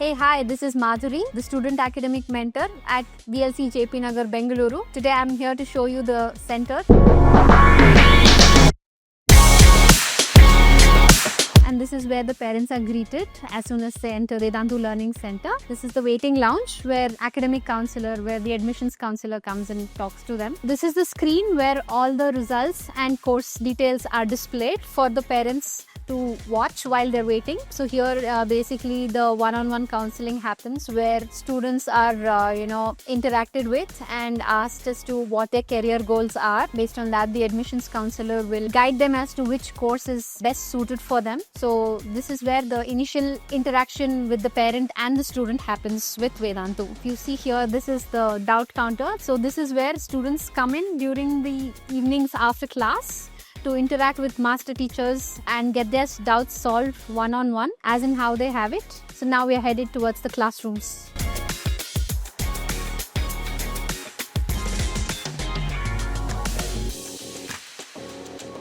Hey, hi, this is Madhuri, the student academic mentor at VLC JP Nagar, Bengaluru. Today I'm here to show you the center. And this is where the parents are greeted as soon as they enter Vedantu Learning Center. This is the waiting lounge where academic counselor, where the admissions counselor comes and talks to them. This is the screen where all the results and course details are displayed for the parents to watch while they're waiting. So here basically the one-on-one counseling happens where students are interacted with and asked as to what their career goals are. Based on that, the admissions counselor will guide them as to which course is best suited for them. So this is where the initial interaction with the parent and the student happens with Vedantu. If you see here, this is the doubt counter. So this is where students come in during the evenings after class to interact with master teachers and get their doubts solved one-on-one, as in how they have it. So now we are headed towards the classrooms.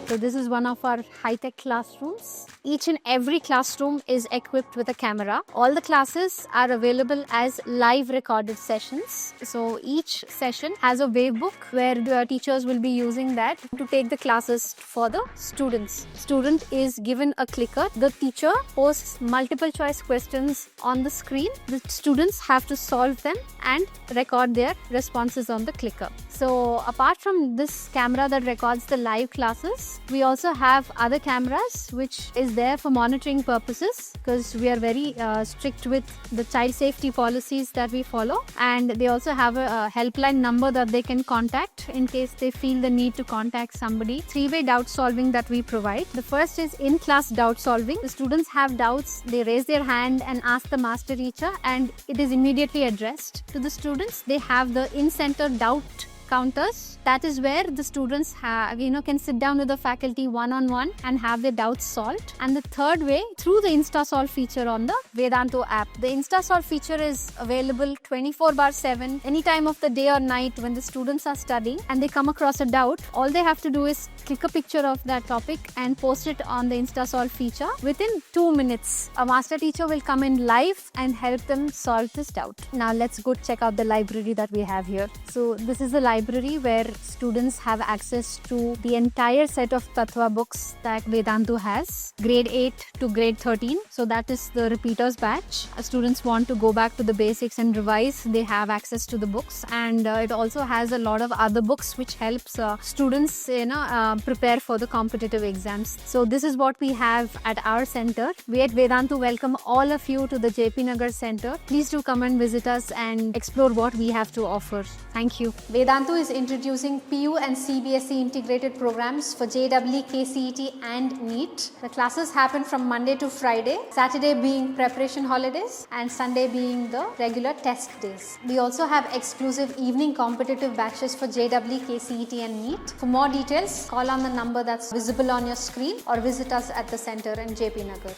So this is one of our high-tech classrooms. Each and every classroom is equipped with a camera. All the classes are available as live recorded sessions. So each session has a wavebook where the teachers will be using that to take the classes for the students. Student is given a clicker. The teacher posts multiple choice questions on the screen. The students have to solve them and record their responses on the clicker. So apart from this camera that records the live classes, we also have other cameras which is there for monitoring purposes, because we are very strict with the child safety policies that we follow, and they also have a helpline number that they can contact in case they feel the need to contact somebody. Three-way doubt solving that we provide. The first is in-class doubt solving. The students have doubts, they raise their hand and ask the master teacher, and it is immediately addressed to the students. They have the in-center doubt counters. That is where the students can sit down with the faculty one-on-one and have their doubts solved. And the third way, through the InstaSolve feature on the Vedantu app. The InstaSolve feature is available 24/7, any time of the day or night when the students are studying and they come across a doubt. All they have to do is click a picture of that topic and post it on the InstaSolve feature. Within 2 minutes, a master teacher will come in live and help them solve this doubt. Now let's go check out the library that we have here. So this is the library where students have access to the entire set of Tattva books that Vedantu has, grade 8 to grade 13. So that is the repeaters batch. Students want to go back to the basics and revise, they have access to the books, and it also has a lot of other books which helps students prepare for the competitive exams. So this is what we have at our center. We at Vedantu welcome all of you to the JP Nagar Center. Please do come and visit us and explore what we have to offer. Thank you. Vedantu is introducing PU and CBSE integrated programs for JEE, KCET and NEET. The classes happen from Monday to Friday, Saturday being preparation holidays and Sunday being the regular test days. We also have exclusive evening competitive batches for JEE, KCET and NEET. For more details, call on the number that's visible on your screen or visit us at the center in JP Nagar.